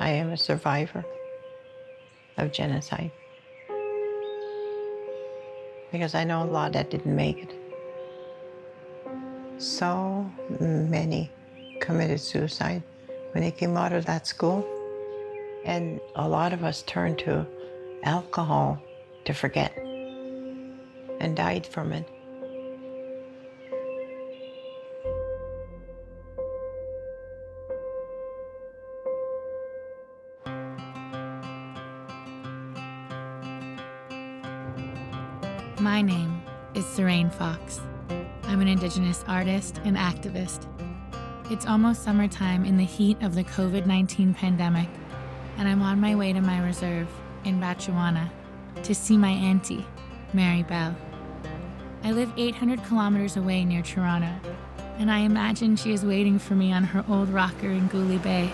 I am a survivor of genocide. Because I know a lot that didn't make it. So many committed suicide when they came out of that school. And a lot of us turned to alcohol to forget and died from it. My name is Sarain Fox. I'm an Indigenous artist and activist. It's almost summertime in the heat of the COVID-19 pandemic, and I'm on my way to my reserve in Batchewana to see my auntie, Mary Bell. I live 800 kilometers away near Toronto, and I imagine she is waiting for me on her old rocker in Gooley Bay.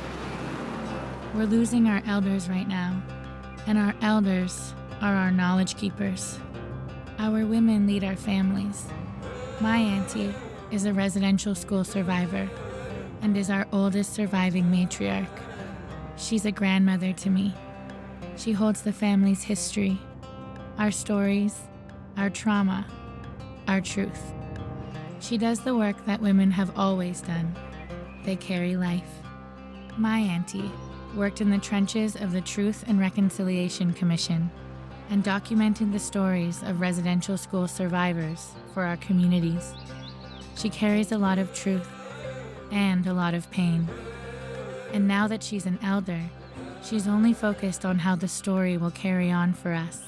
We're losing our elders right now, and our elders are our knowledge keepers. Our women lead our families. My auntie is a residential school survivor and is our oldest surviving matriarch. She's a grandmother to me. She holds the family's history, our stories, our trauma, our truth. She does the work that women have always done. They carry life. My auntie worked in the trenches of the Truth and Reconciliation Commission and documented the stories of residential school survivors for our communities. She carries a lot of truth and a lot of pain. And now that she's an elder, she's only focused on how the story will carry on for us.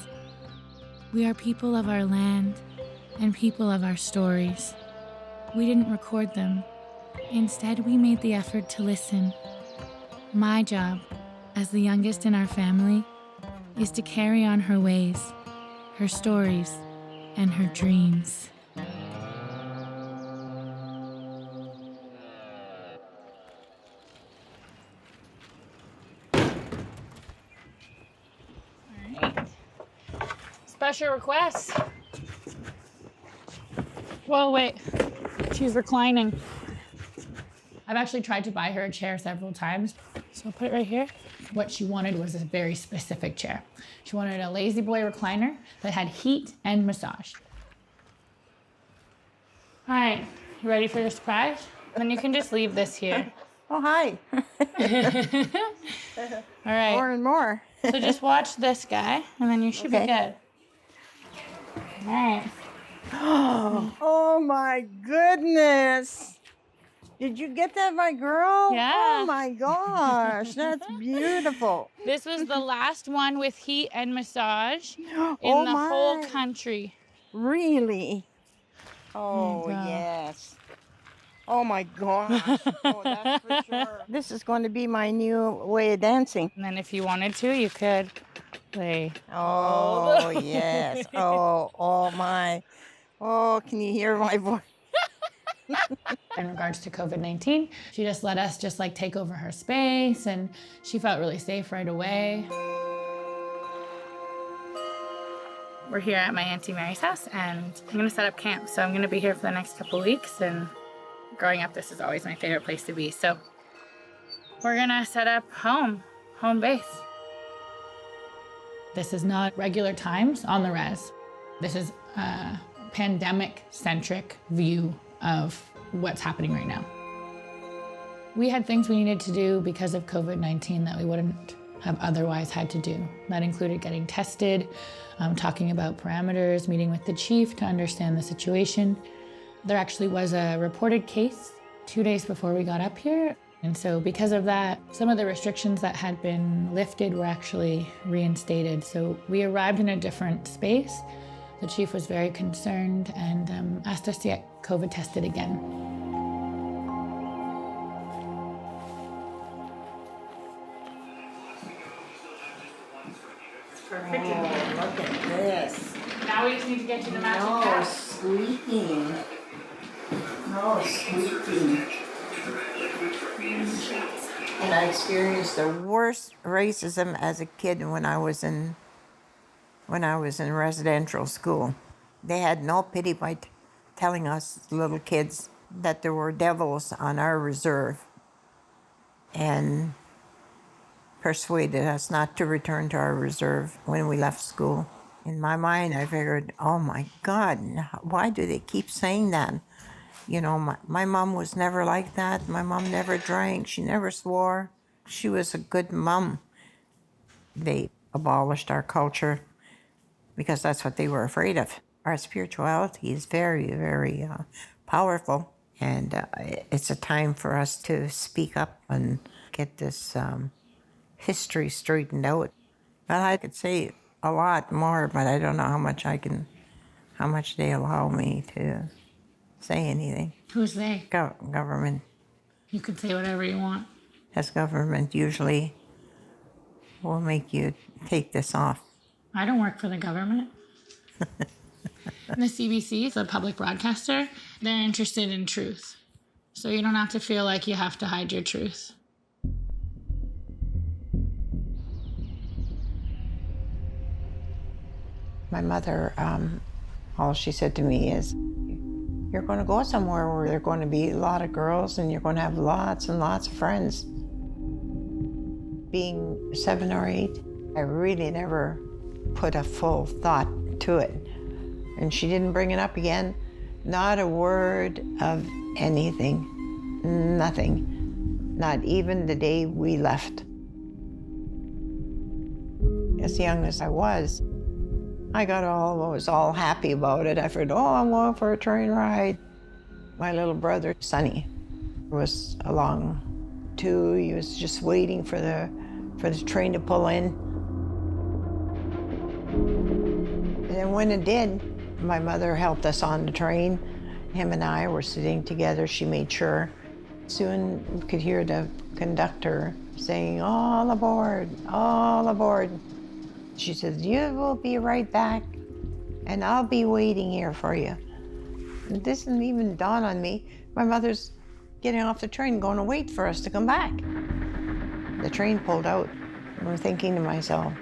We are people of our land and people of our stories. We didn't record them. Instead, we made the effort to listen. My job, as the youngest in our family, is to carry on her ways, her stories, and her dreams. All right. Special request. Whoa, wait. She's reclining. I've actually tried to buy her a chair several times, so I'll put it right here. What she wanted was a very specific chair. She wanted a lazy boy recliner that had heat and massage. All right, you ready for your surprise? And then you can just leave this here. Oh, hi. All right. More and more. So just watch this guy, and then you should be good. All right. Oh my goodness. Did you get that, my girl? Yeah. Oh my gosh, that's beautiful. This was the last one with heat and massage in Oh the my. whole country. Really? Oh, God. yes. Oh my gosh. Oh, that's for sure. This is going to be my new way of dancing. And then if you wanted to, you could play. Oh, yes. Oh my. Oh, can you hear my voice? In regards to COVID-19, she just let us take over her space, and she felt really safe right away. We're here at my Auntie Mary's house, and I'm gonna set up camp. So I'm gonna be here for the next couple weeks, and growing up, this is always my favorite place to be. So we're gonna set up home base. This is not regular times on the res. This is a pandemic-centric view of what's happening right now. We had things we needed to do because of COVID-19 that we wouldn't have otherwise had to do. That included getting tested, talking about parameters, meeting with the chief to understand the situation. There actually was a reported case 2 days before we got up here. And so because of that, some of the restrictions that had been lifted were actually reinstated. So we arrived in a different space. The chief was very concerned and asked us to get COVID tested again. Perfect. Oh, look at this. Now we just need to get you the magic No cup. sleeping. No sleeping. And I experienced the worst racism as a kid when I was in residential school. They had no pity by telling us little kids that there were devils on our reserve. And persuaded us not to return to our reserve when we left school. In my mind, I figured, oh my God, why do they keep saying that? You know, my mom was never like that. My mom never drank. She never swore. She was a good mom. They abolished our culture because that's what they were afraid of. Our spirituality is very, very powerful. And it's a time for us to speak up and get this history straightened out. Well, I could say a lot more, but I don't know how much they allow me to say anything. Who's they? Government. You can say whatever you want. As government usually will make you take this off. I don't work for the government. The CBC is a public broadcaster. They're interested in truth. So you don't have to feel like you have to hide your truth. My mother, all she said to me is, you're going to go somewhere where there are going to be a lot of girls and you're going to have lots and lots of friends. Being 7 or 8, I really never put a full thought to it. And she didn't bring it up again. Not a word of anything. Nothing. Not even the day we left. As young as I was, I was all happy about it. I thought, oh, I'm going for a train ride. My little brother, Sonny, was along too. He was just waiting for the train to pull in. And then when it did, my mother helped us on the train. Him and I were sitting together. She made sure. Soon we could hear the conductor saying, all aboard, all aboard. She says, you will be right back, and I'll be waiting here for you. It didn't even dawn on me. My mother's getting off the train, going to wait for us to come back. The train pulled out. I'm thinking to myself,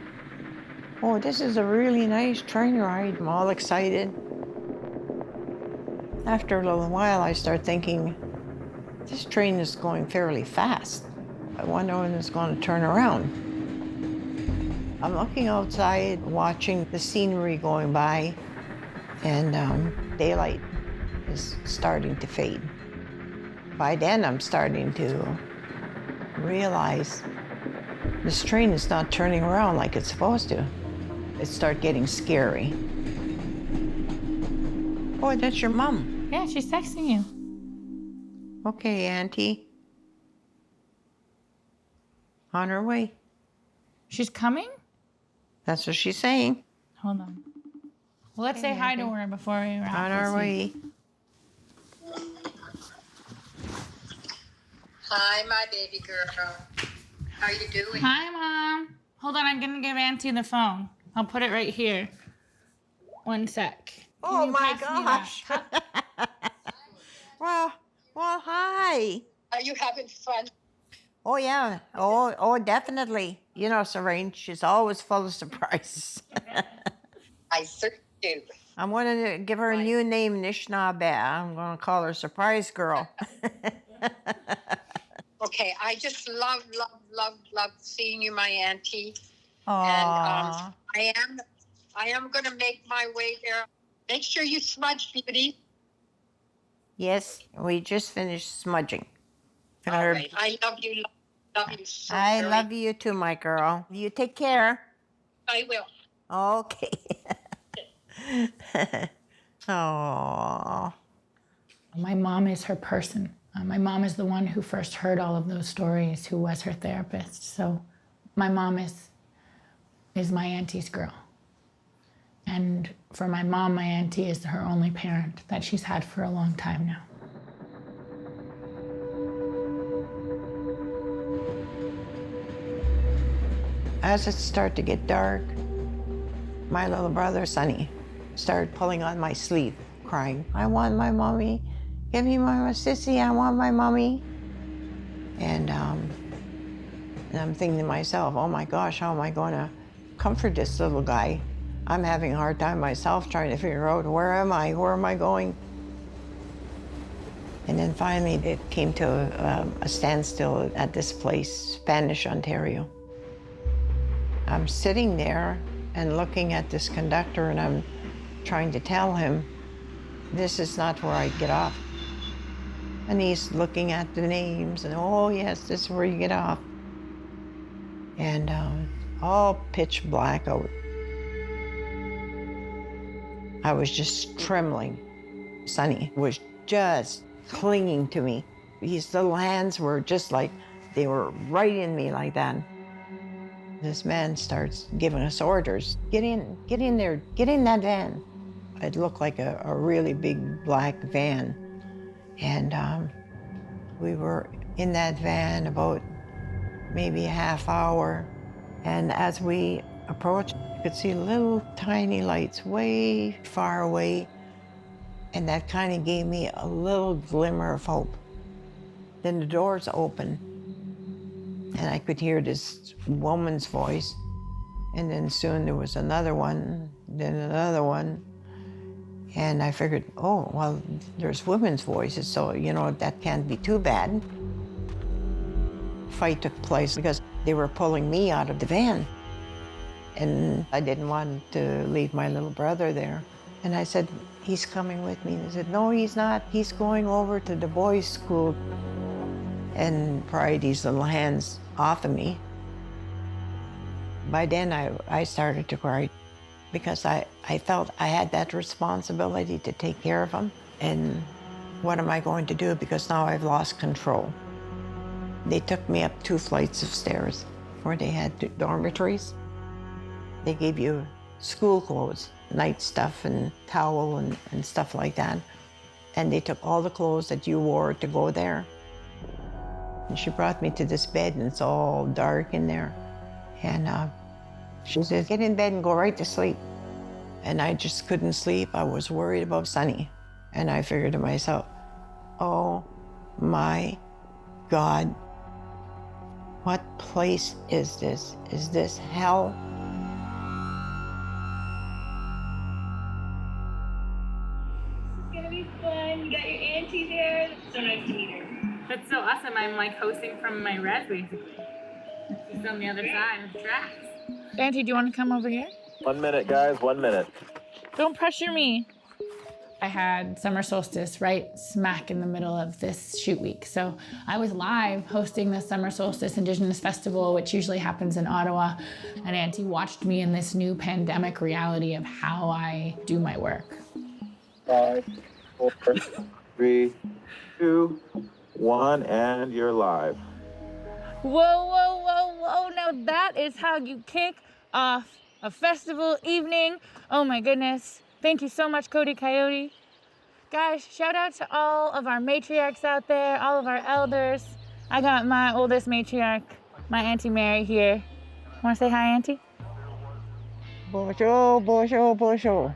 oh, this is a really nice train ride. I'm all excited. After a little while, I start thinking, this train is going fairly fast. I wonder when it's going to turn around. I'm looking outside, watching the scenery going by, and daylight is starting to fade. By then, I'm starting to realize this train is not turning around like it's supposed to. It starts getting scary. Oh, that's your mom. Yeah, she's texting you. Okay, Auntie. On her way. She's coming? That's what she's saying. Hold on. Well, let's say hi to her before we wrap. On our way. Hi, my baby girl. How you doing? Hi, Mom. Hold on, I'm gonna give Auntie the phone. I'll put it right here. 1 sec. Oh my gosh. well, hi. Are you having fun? Oh yeah. Oh, definitely. You know, Sarain, she's always full of surprises. I certainly do. I'm going to give her a new name, Anishinaabe. I'm going to call her Surprise Girl. Okay, I just love seeing you, my auntie. Aww. And I am going to make my way there. Make sure you smudge, beauty. Yes, we just finished smudging. All right. I love you. Love you so I very love you too, my girl. You take care. I will. Okay. Aww. My mom is her person. My mom is the one who first heard all of those stories, who was her therapist. So my mom is my auntie's girl. And for my mom, my auntie is her only parent that she's had for a long time now. As it started to get dark, my little brother, Sonny, started pulling on my sleeve, crying, I want my mommy. Give me my sissy, I want my mommy. And I'm thinking to myself, oh my gosh, how am I going to comfort this little guy? I'm having a hard time myself trying to figure out, where am I going? And then finally it came to a standstill at this place, Spanish, Ontario. I'm sitting there and looking at this conductor, and I'm trying to tell him, this is not where I get off. And he's looking at the names, and oh yes, this is where you get off. And all pitch black out. I was just trembling. Sonny was just clinging to me. His little hands were just like, they were right in me like that. This man starts giving us orders. Get in there, get in that van. It looked like a really big black van. And we were in that van about maybe a half hour. And as we approached, you could see little tiny lights way far away. And that kind of gave me a little glimmer of hope. Then the doors opened, and I could hear this woman's voice. And then soon there was another one, then another one. And I figured, oh, well, there's women's voices, so, you know, that can't be too bad. Fight took place because they were pulling me out of the van. And I didn't want to leave my little brother there. And I said, he's coming with me. And they said, no, he's not. He's going over to the boys' school. And pried these little hands off of me. By then, I started to cry because I felt I had that responsibility to take care of him. And what am I going to do? Because now I've lost control. They took me up 2 flights of stairs where they had dormitories. They gave you school clothes, night stuff and towel and stuff like that. And they took all the clothes that you wore to go there. And she brought me to this bed, and it's all dark in there. And she said, get in bed and go right to sleep. And I just couldn't sleep. I was worried about Sonny. And I figured to myself, oh my God, what place is this? Is this hell? It's gonna be fun. You got your auntie there. It's so nice to meet her. That's so awesome. I'm like hosting from my res, basically. She's on the other side of the tracks. Auntie, do you want to come over here? 1 minute, guys, 1 minute. Don't pressure me. I had summer solstice right smack in the middle of this shoot week. So I was live hosting the Summer Solstice Indigenous Festival, which usually happens in Ottawa. And Auntie watched me in this new pandemic reality of how I do my work. 5, 4, 3, 2, 1, and you're live. Whoa, whoa, whoa, whoa. Now that is how you kick off a festival evening. Oh my goodness. Thank you so much, Cody Coyote. Guys, shout out to all of our matriarchs out there, all of our elders. I got my oldest matriarch, my Auntie Mary here. Want to say hi, Auntie? Bonjour, bonjour, bonjour.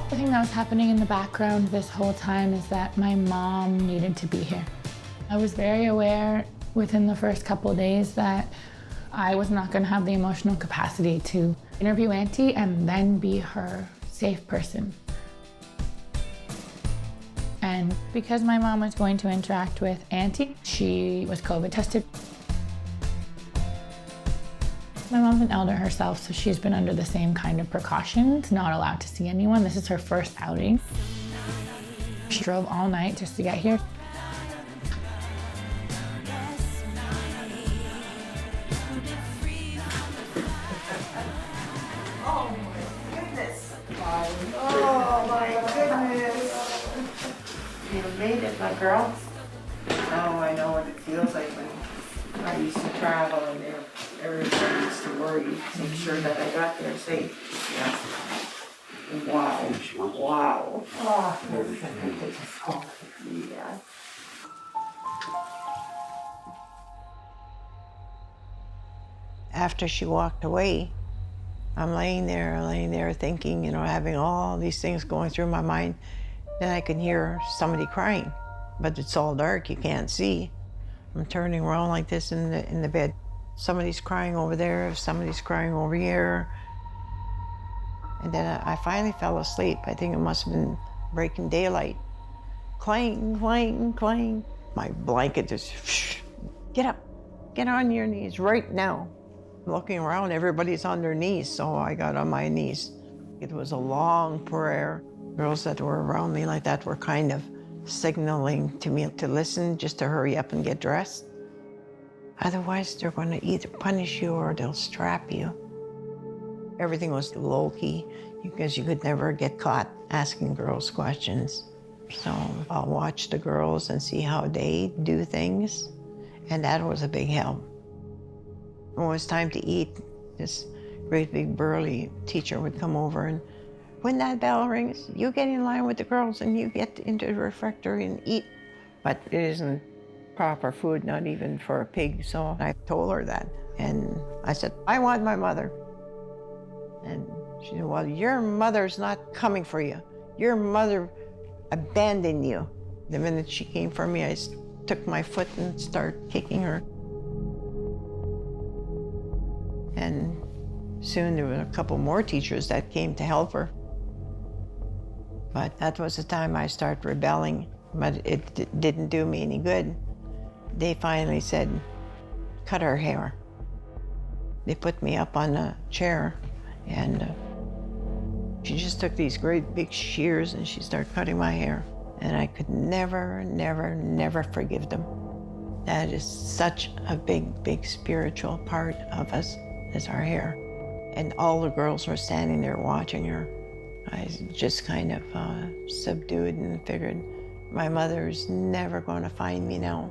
The thing that was happening in the background this whole time is that my mom needed to be here. I was very aware within the first couple of days that I was not going to have the emotional capacity to interview Auntie and then be her safe person. And because my mom was going to interact with Auntie, she was COVID tested. My mom's an elder herself, so she's been under the same kind of precautions, not allowed to see anyone. This is her first outing. She drove all night just to get here. Oh my goodness. You made it, my girl. Oh, I know what it feels like when I used to travel and everybody used to worry to make sure that I got there safe. Yeah. Wow. Wow. Oh, yeah. After she walked away, I'm laying there thinking, you know, having all these things going through my mind. Then I can hear somebody crying, but it's all dark, you can't see. I'm turning around like this in the bed. Somebody's crying over there, somebody's crying over here. And then I finally fell asleep. I think it must have been breaking daylight. clang, clang, clang. My blanket just, get up, get on your knees right now. Looking around, everybody's on their knees, so I got on my knees. It was a long prayer. Girls that were around me like that were kind of signaling to me to listen, just to hurry up and get dressed. Otherwise, they're going to either punish you or they'll strap you. Everything was low-key because you could never get caught asking girls questions. So I'll watch the girls and see how they do things, and that was a big help. When it was time to eat, this great big burly teacher would come over, and when that bell rings, you get in line with the girls and you get into the refectory and eat. But it isn't proper food, not even for a pig, so I told her that. And I said, I want my mother. And she said, well, your mother's not coming for you. Your mother abandoned you. The minute she came for me, I took my foot and started kicking her. And soon there were a couple more teachers that came to help her. But that was the time I started rebelling, but it didn't do me any good. They finally said, cut her hair. They put me up on a chair, and she just took these great big shears and she started cutting my hair. And I could never, never, never forgive them. That is such a big, big spiritual part of us, is our hair. And all the girls were standing there watching her. I just kind of subdued and figured, my mother's never going to find me now.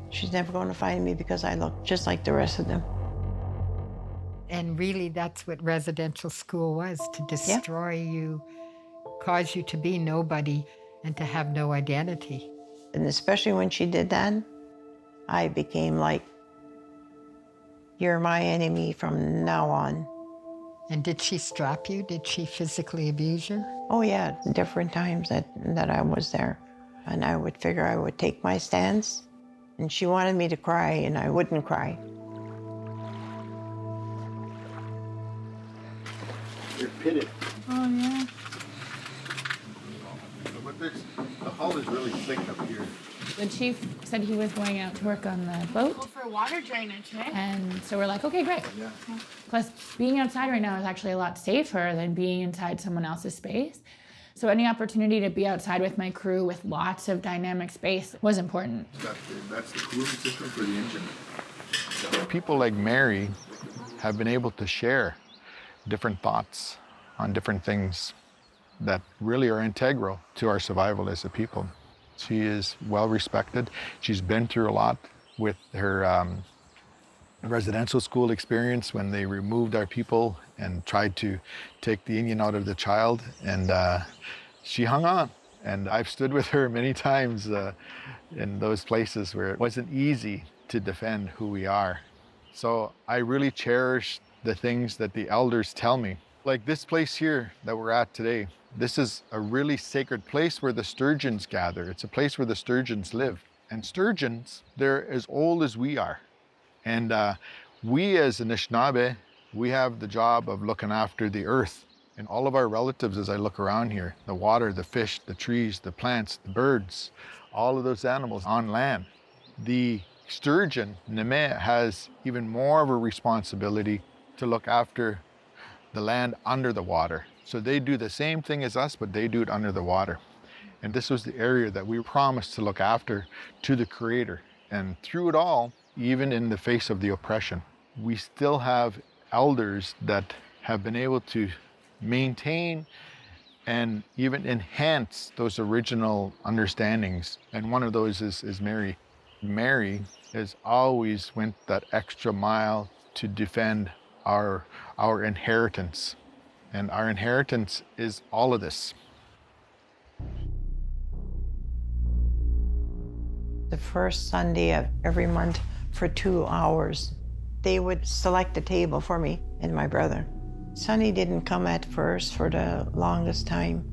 She's never going to find me because I look just like the rest of them. And really, that's what residential school was, to destroy you, cause you to be nobody, and to have no identity. And especially when she did that, I became like, you're my enemy from now on. And did she strap you? Did she physically abuse you? Oh yeah, different times that I was there. And I would figure I would take my stance, and she wanted me to cry, and I wouldn't cry. You're pitted. Oh, yeah. But the hull is really thick up here. The chief said he was going out to work on the boat. For water drainage, right? And so we're like, okay, great. Yeah. Plus, being outside right now is actually a lot safer than being inside someone else's space. So any opportunity to be outside with my crew with lots of dynamic space was important. That's the cooling system for the engine. People like Mary have been able to share different thoughts on different things that really are integral to our survival as a people. She is well respected. She's been through a lot with her residential school experience when they removed our people and tried to take the Indian out of the child, and she hung on. And I've stood with her many times in those places where it wasn't easy to defend who we are. So I really cherish the things that the elders tell me. Like this place here that we're at today, this is a really sacred place where the sturgeons gather. It's a place where the sturgeons live. And sturgeons, they're as old as we are. And we as Anishinaabe, we have the job of looking after the earth. And all of our relatives, as I look around here, the water, the fish, the trees, the plants, the birds, all of those animals on land. The sturgeon, Neme, has even more of a responsibility to look after the land under the water. So they do the same thing as us, but they do it under the water. And this was the area that we promised to look after to the Creator. And through it all, even in the face of the oppression, we still have elders that have been able to maintain and even enhance those original understandings. And one of those is Mary. Mary has always went that extra mile to defend our inheritance. And our inheritance is all of this. The first Sunday of every month for 2 hours, they would select a table for me and my brother. Sonny didn't come at first for the longest time,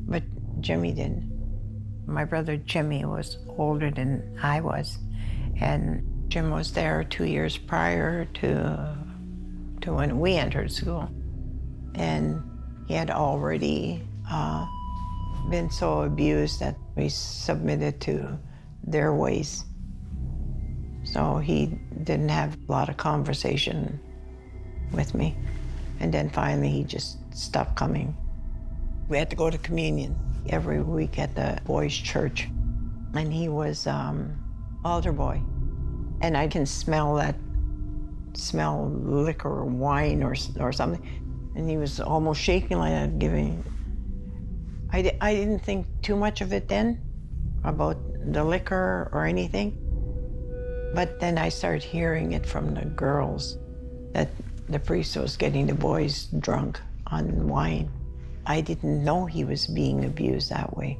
but Jimmy did. My brother Jimmy was older than I was, and Jim was there 2 years prior to when we entered school. And he had already been so abused that We submitted to their ways. So he didn't have a lot of conversation with me. And then finally he just stopped coming. We had to go to communion every week at the boys' church. And he was altar boy. And I can smell liquor or wine or something. And he was almost shaking like that, giving. I didn't think too much of it then, about the liquor or anything. But then I started hearing it from the girls that the priest was getting the boys drunk on wine. I didn't know he was being abused that way.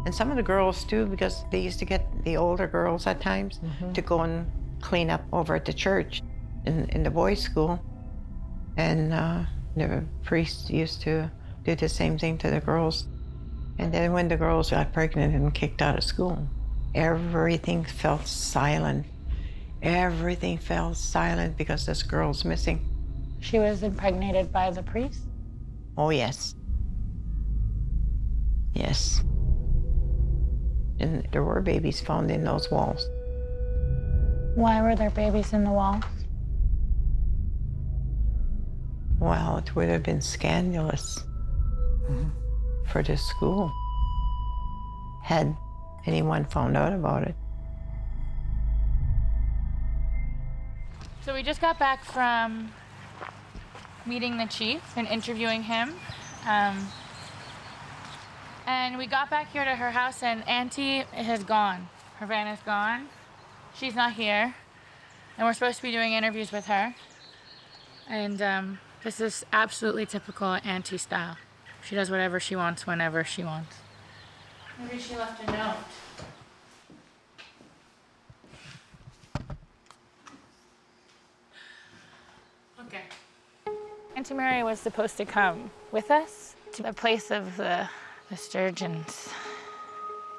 And some of the girls too, because they used to get the older girls at times to go and clean up over at the church in the boys' school. And the priest used to do the same thing to the girls. And then when the girls got pregnant and kicked out of school, everything fell silent. Everything fell silent because this girl's missing. She was impregnated by the priest? Oh, yes. Yes. And there were babies found in those walls. Why were there babies in the walls? Well, it would have been scandalous for the school had anyone found out about it. So we just got back from meeting the chief and interviewing him. And we got back here to her house and Auntie has gone. Her van is gone. She's not here. And we're supposed to be doing interviews with her. And this is absolutely typical Auntie style. She does whatever she wants, whenever she wants. Maybe she left a note. Okay. Auntie Mary was supposed to come with us to the place of the sturgeons.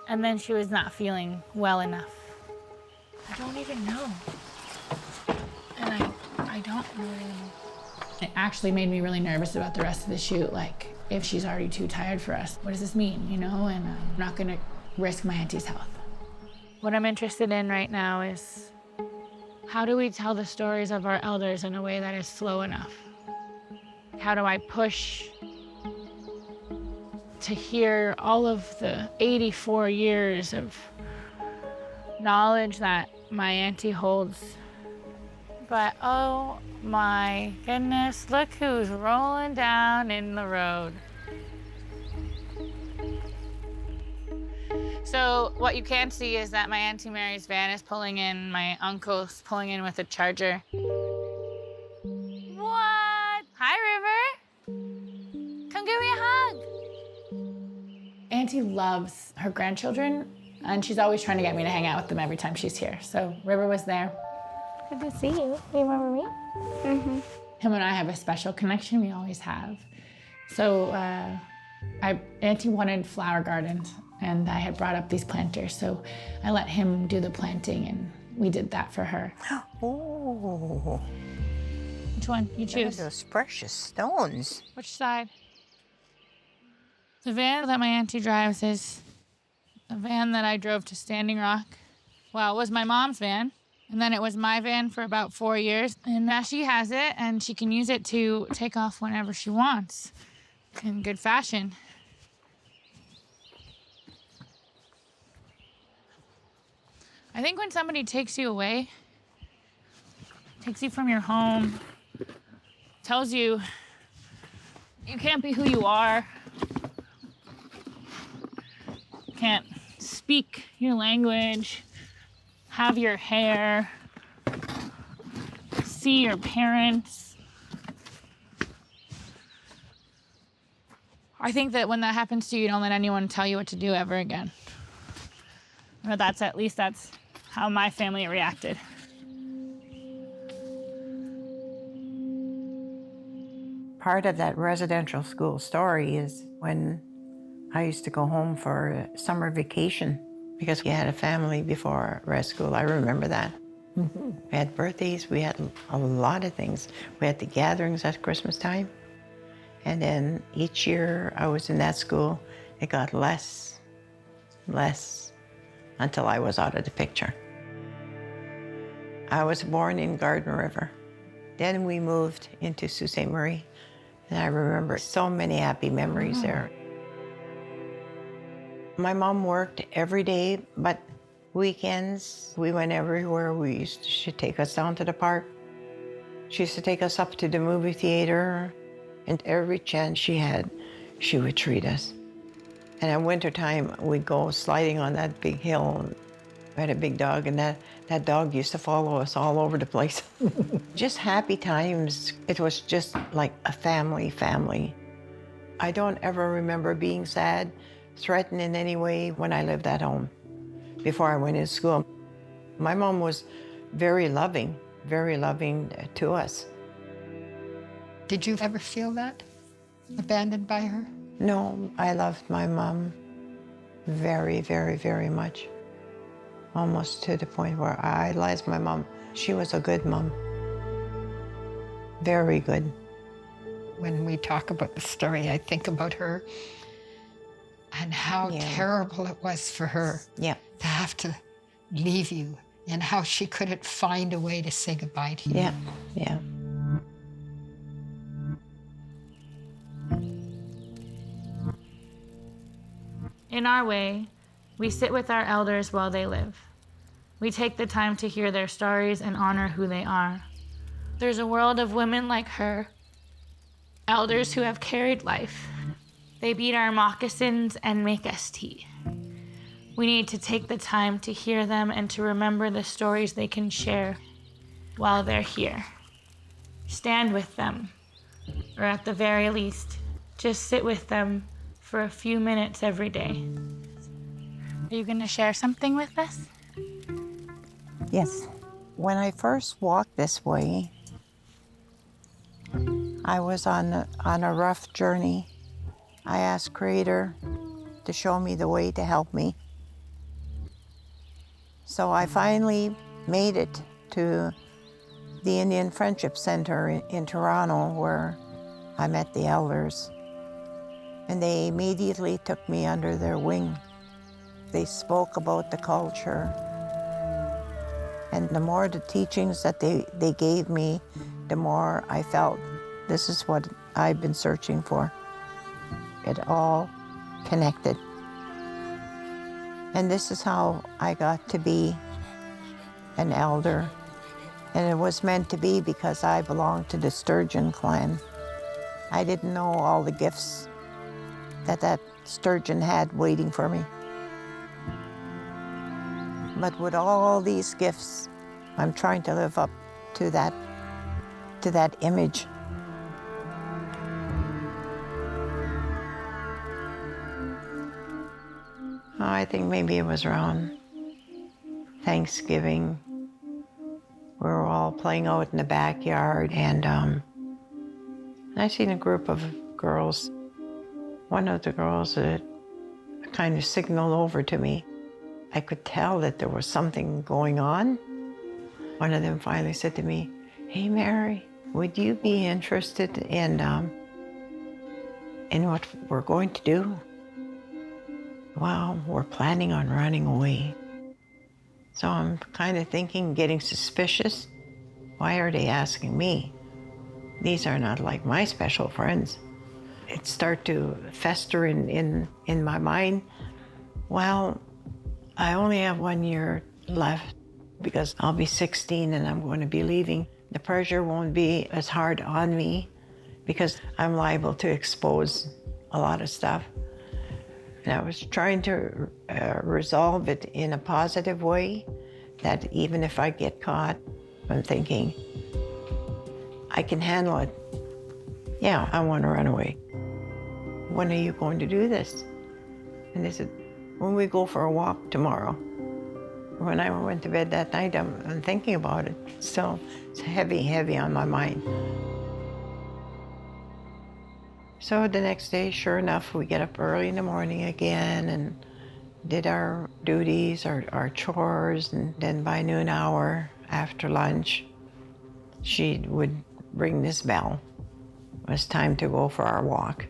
And then she was not feeling well enough. I don't even know. And I don't really know. It actually made me really nervous about the rest of the shoot. Like, if she's already too tired for us, what does this mean, you know? And I'm not gonna risk my auntie's health. What I'm interested in right now is how do we tell the stories of our elders in a way that is slow enough? How do I push to hear all of the 84 years of knowledge that my auntie holds? But oh my goodness, look who's rolling down in the road. So what you can see is that my Auntie Mary's van is pulling in, my uncle's pulling in with a charger. What? Hi, River. Come give me a hug. Auntie loves her grandchildren, and she's always trying to get me to hang out with them every time she's here. So River was there. Good to see you. Do you remember me? Mm-hmm. Him and I have a special connection. We always have. So Auntie wanted flower gardens, and I had brought up these planters. So I let him do the planting, and we did that for her. Oh. Which one? You choose. Those precious stones. Which side? The van that my auntie drives is a van that I drove to Standing Rock. Well, it was my mom's van. And then it was my van for about 4 years. And now she has it, and she can use it to take off whenever she wants in good fashion. I think when somebody takes you away, takes you from your home, tells you you can't be who you are, can't speak your language, have your hair, see your parents. I think that when that happens to you, you don't let anyone tell you what to do ever again. But that's how my family reacted. Part of that residential school story is when I used to go home for summer vacation because we had a family before res school. I remember that. Mm-hmm. We had birthdays, we had a lot of things. We had the gatherings at Christmas time. And then each year I was in that school, It got less, until I was out of the picture. I was born in Garden River. Then we moved into Sault Ste. Marie, and I remember so many happy memories there. My mom worked every day, but weekends, we went everywhere. She'd take us down to the park. She used to take us up to the movie theater, and every chance she had, she would treat us. And in wintertime, we'd go sliding on that big hill. We had a big dog, and that dog used to follow us all over the place. Just happy times. It was just like a family. I don't ever remember being sad, threatened in any way when I lived at home before I went to school. My mom was very loving to us. Did you ever feel that? Abandoned by her? No, I loved my mom very, very, very much. Almost to the point where I idolized my mom. She was a good mom. Very good. When we talk about the story, I think about her and how terrible it was for her to have to leave you, and how she couldn't find a way to say goodbye to you. Yeah. In our way, we sit with our elders while they live. We take the time to hear their stories and honor who they are. There's a world of women like her, elders who have carried life. They beat our moccasins and make us tea. We need to take the time to hear them and to remember the stories they can share while they're here. Stand with them, or at the very least, just sit with them for a few minutes every day. Are you going to share something with us? Yes. When I first walked this way, I was on a rough journey. I asked Creator to show me the way, to help me. So I finally made it to the Indian Friendship Center in Toronto, where I met the elders. And they immediately took me under their wing. They spoke about the culture. And the more the teachings that they gave me, the more I felt this is what I've been searching for. It all connected. And this is how I got to be an elder. And it was meant to be because I belonged to the Sturgeon clan. I didn't know all the gifts that sturgeon had waiting for me. But with all these gifts, I'm trying to live up to that image. I think maybe it was around Thanksgiving. We were all playing out in the backyard, and I seen a group of girls. One of the girls that kind of signaled over to me. I could tell that there was something going on. One of them finally said to me, "Hey, Mary, would you be interested in what we're going to do?" Well, we're planning on running away. So I'm kind of thinking, getting suspicious. Why are they asking me? These are not like my special friends. It started to fester in my mind. Well, I only have 1 year left because I'll be 16 and I'm going to be leaving. The pressure won't be as hard on me because I'm liable to expose a lot of stuff. And I was trying to resolve it in a positive way, that even if I get caught, I'm thinking, I can handle it. Yeah, I want to run away. When are you going to do this? And they said, when we go for a walk tomorrow. When I went to bed that night, I'm thinking about it. Still, it's heavy on my mind. So the next day, sure enough, we get up early in the morning again and did our duties, our chores, and then by noon hour after lunch, she would ring this bell. It was time to go for our walk.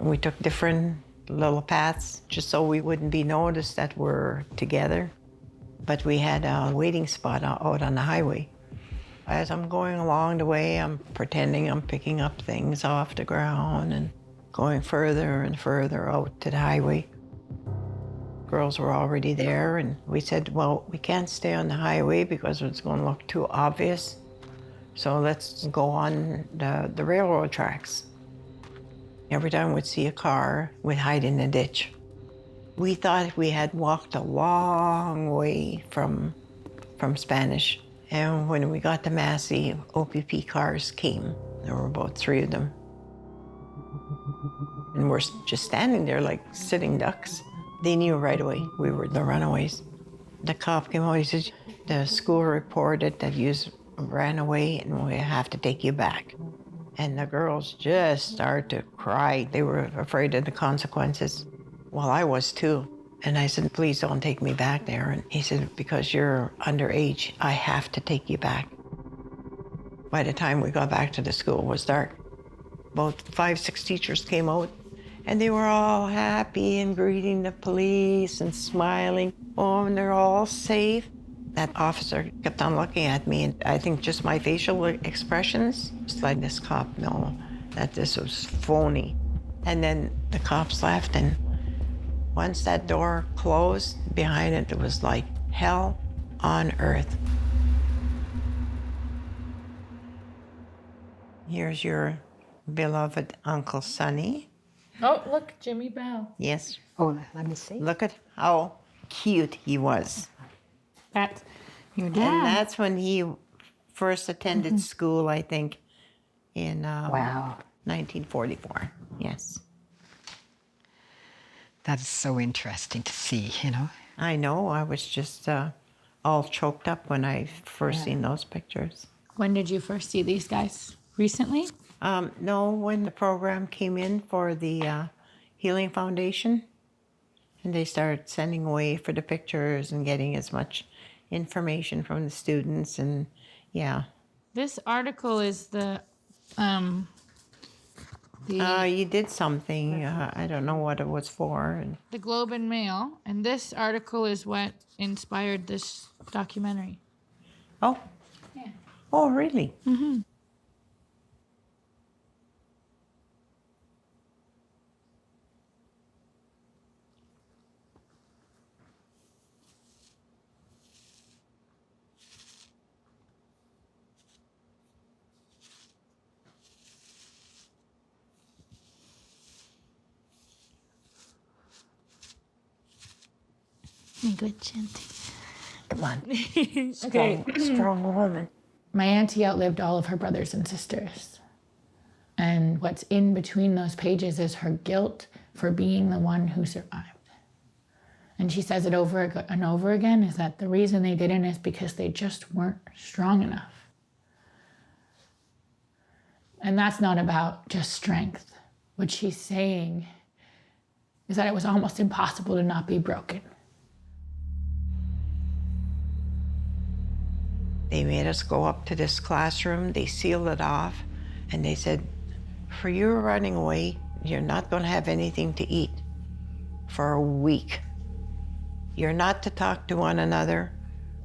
We took different little paths just so we wouldn't be noticed that we're together. But we had a waiting spot out on the highway. As I'm going along the way, I'm pretending I'm picking up things off the ground and going further and further out to the highway. Girls were already there, and we said, well, we can't stay on the highway because it's going to look too obvious. So let's go on the railroad tracks. Every time we'd see a car, we'd hide in the ditch. We thought we had walked a long way from Spanish. And when we got to Massey, OPP cars came. There were about 3 of them. And we're just standing there like sitting ducks. They knew right away we were the runaways. The cop came out, he said, the school reported that you ran away and we have to take you back. And the girls just started to cry. They were afraid of the consequences. Well, I was too. And I said, please don't take me back there. And he said, because you're underage, I have to take you back. By the time we got back to the school, it was dark. About 5, 6 teachers came out, and they were all happy and greeting the police and smiling. Oh, and they're all safe. That officer kept on looking at me, and I think just my facial expressions just let this cop know that this was phony. And then the cops left, and once that door closed behind it, it was like hell on earth. Here's your beloved Uncle Sonny. Oh, look, Jimmy Bell. Yes. Oh, let me see. Look at how cute he was. That's your dad. And that's when he first attended school, I think, in Wow. 1944. Yes. That is so interesting to see, you know. I know. I was just all choked up when I first seen those pictures. When did you first see these guys? Recently? No, when the program came in for the Healing Foundation, and they started sending away for the pictures and getting as much information from the students, and yeah. This article is the You did something. I don't know what it was for. And the Globe and Mail, and this article is what inspired this documentary. oh, Yeah. oh, really? Mm-hmm. Good, Auntie. Come on. Okay. Strong woman. My auntie outlived all of her brothers and sisters. And what's in between those pages is her guilt for being the one who survived. And she says it over and over again, is that the reason they didn't is because they just weren't strong enough. And that's not about just strength. What she's saying is that it was almost impossible to not be broken. They made us go up to this classroom, they sealed it off, and they said, for you running away, you're not going to have anything to eat for a week. You're not to talk to one another.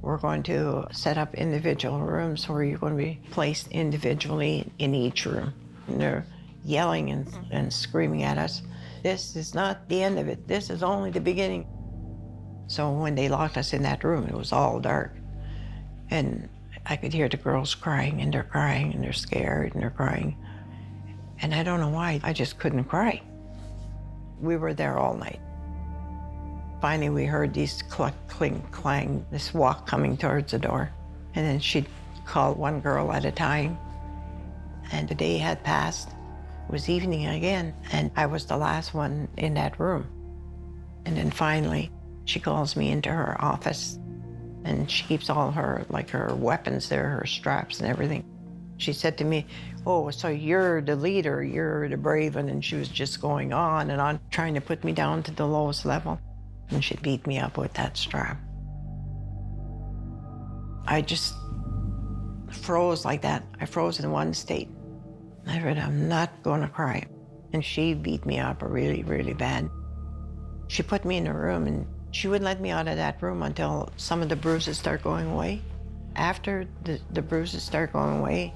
We're going to set up individual rooms where you're going to be placed individually in each room. And they're yelling and screaming at us. This is not the end of it. This is only the beginning. So when they locked us in that room, it was all dark. And I could hear the girls crying, and they're scared, and they're crying. And I don't know why, I just couldn't cry. We were there all night. Finally, we heard these cluck, cling, clang, this walk coming towards the door. And then she'd call one girl at a time. And the day had passed. It was evening again, and I was the last one in that room. And then finally, she calls me into her office. And she keeps all her weapons there, her straps and everything. She said to me, oh, so you're the leader, you're the brave one. And she was just going on and on, trying to put me down to the lowest level. And she beat me up with that strap. I just froze like that. I froze in one state. I said, I'm not going to cry. And she beat me up really, really bad. She put me in a room and she wouldn't let me out of that room until some of the bruises start going away. After the bruises start going away,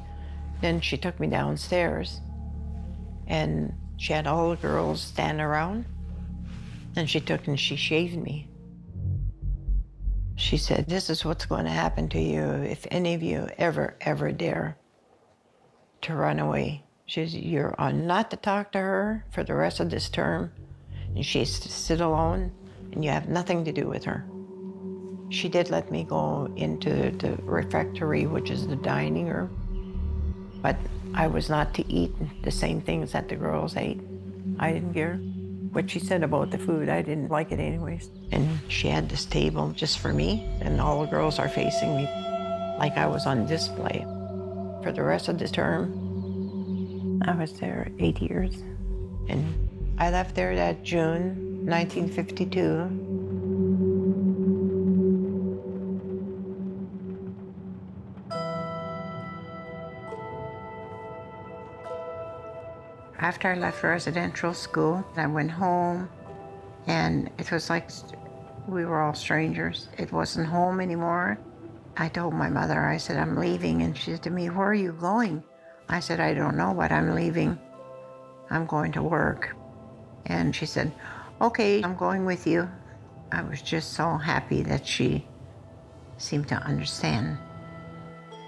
then she took me downstairs and she had all the girls stand around and she took and she shaved me. She said, this is what's going to happen to you if any of you ever dare to run away. She said, you're not to talk to her for the rest of this term, and she's to sit alone, and you have nothing to do with her. She did let me go into the refectory, which is the dining room, but I was not to eat the same things that the girls ate. I didn't care what she said about the food. I didn't like it anyways. And she had this table just for me, and all the girls are facing me like I was on display. For the rest of this term, I was there 8 years. And I left there that June 1952. After I left residential school, I went home, and it was like we were all strangers. It wasn't home anymore. I told my mother, I said, I'm leaving, and she said to me, where are you going? I said, I don't know, but I'm leaving. I'm going to work. And she said, okay, I'm going with you. I was just so happy that she seemed to understand.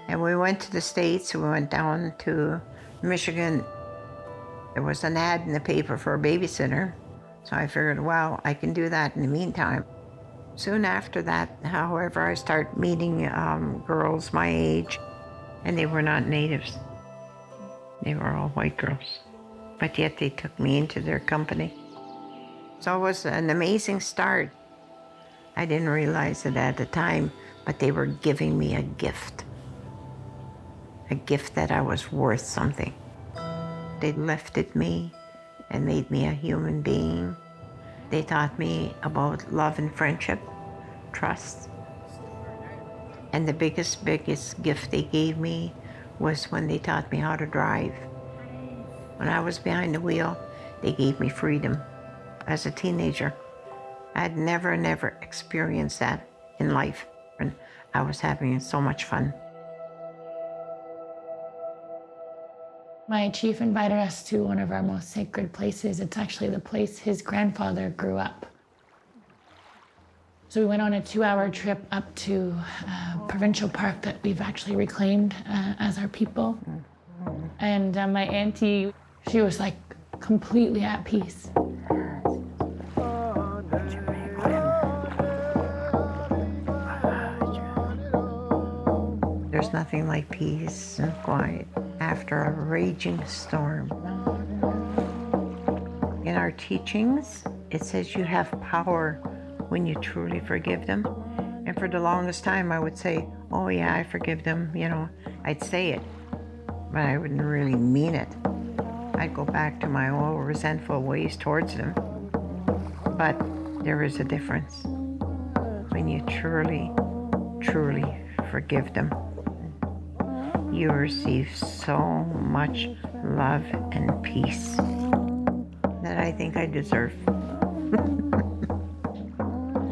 And we went to the States. We went down to Michigan. There was an ad in the paper for a babysitter. So I figured, well, I can do that in the meantime. Soon after that, however, I started meeting girls my age, and they were not natives. They were all white girls, but yet they took me into their company. So it was an amazing start. I didn't realize it at the time, but they were giving me a gift that I was worth something. They lifted me and made me a human being. They taught me about love and friendship, trust. And the biggest gift they gave me was when they taught me how to drive. When I was behind the wheel, they gave me freedom. As a teenager, I had never experienced that in life, and I was having so much fun. My chief invited us to one of our most sacred places. It's actually the place his grandfather grew up. So we went on a 2-hour trip up to a provincial park that we've actually reclaimed as our people. And my auntie, she was like completely at peace. There's nothing like peace and quiet after a raging storm. In our teachings, it says you have power when you truly forgive them. And for the longest time, I would say, oh yeah, I forgive them, you know. I'd say it, but I wouldn't really mean it. I'd go back to my old resentful ways towards them. But there is a difference when you truly forgive them. You receive so much love and peace that I think I deserve.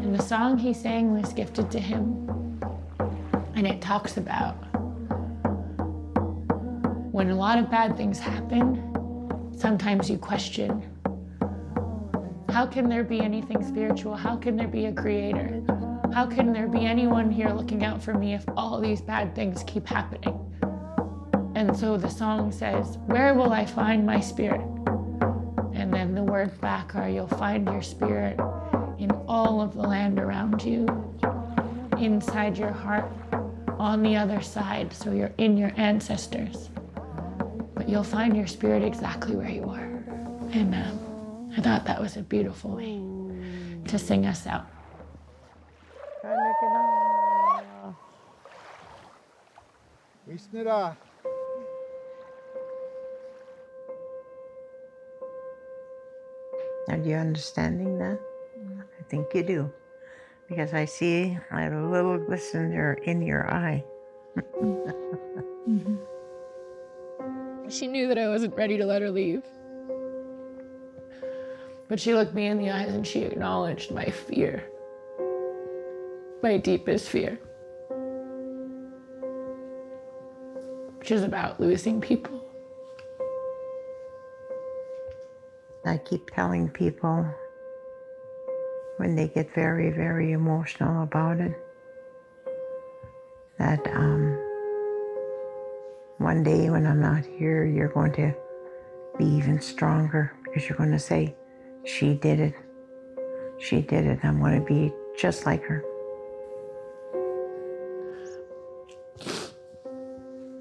And the song he sang was gifted to him. And it talks about when a lot of bad things happen, sometimes you question, how can there be anything spiritual? How can there be a creator? How can there be anyone here looking out for me if all these bad things keep happening? And so the song says, where will I find my spirit? And then the words back are, you'll find your spirit in all of the land around you, inside your heart, on the other side, so you're in your ancestors. But you'll find your spirit exactly where you are. And I thought that was a beautiful way to sing us out. Are you understanding that? I think you do, because I see a little glisten there in your eye. Mm-hmm. She knew that I wasn't ready to let her leave. But she looked me in the eyes and she acknowledged my fear, my deepest fear, which is about losing people. I keep telling people when they get very, very emotional about it, that one day when I'm not here, you're going to be even stronger, because you're going to say, she did it. She did it. I'm going to be just like her.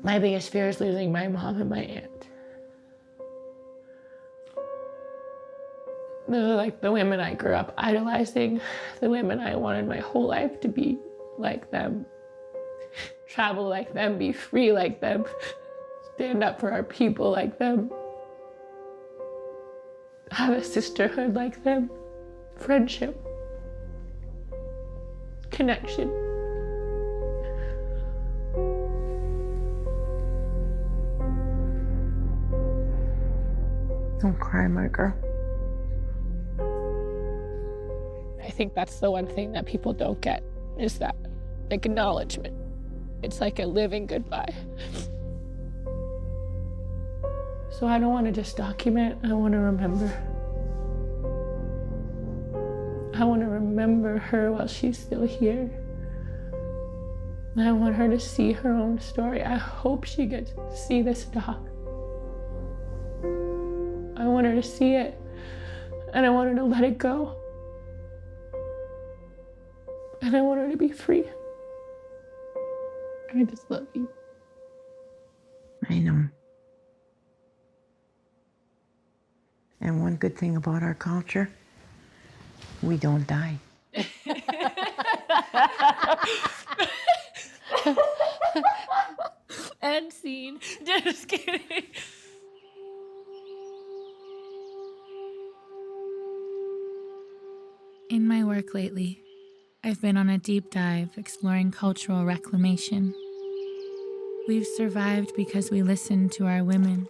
My biggest fear is losing my mom and my aunt. Those are like the women I grew up idolizing, the women I wanted my whole life to be like them, travel like them, be free like them, stand up for our people like them, have a sisterhood like them, friendship, connection. Don't cry, my girl. I think that's the one thing that people don't get, is that acknowledgement. It's like a living goodbye. So I don't want to just document, I want to remember. I want to remember her while she's still here. I want her to see her own story. I hope she gets to see this doc. I want her to see it, and I want her to let it go. And I want her to be free. I just love you. I know. And one good thing about our culture, we don't die. End scene. Just kidding. In my work lately, I've been on a deep dive exploring cultural reclamation. We've survived because we listened to our women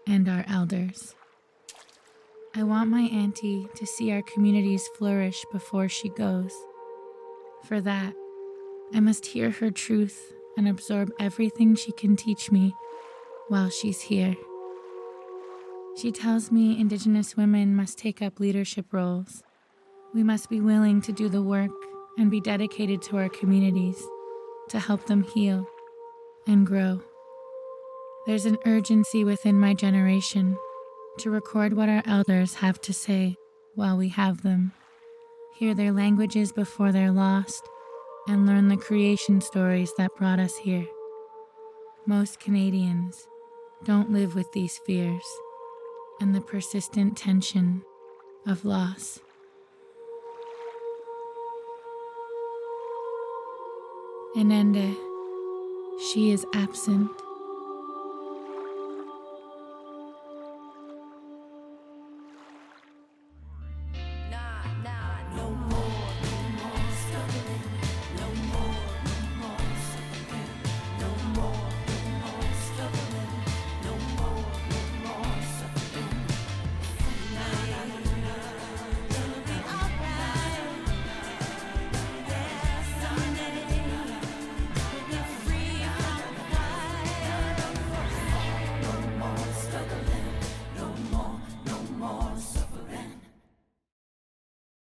and our elders. I want my auntie to see our communities flourish before she goes. For that, I must hear her truth and absorb everything she can teach me while she's here. She tells me Indigenous women must take up leadership roles. We must be willing to do the work and be dedicated to our communities to help them heal and grow. There's an urgency within my generation to record what our elders have to say while we have them, hear their languages before they're lost, and learn the creation stories that brought us here. Most Canadians don't live with these fears and the persistent tension of loss. Inendi, she is absent.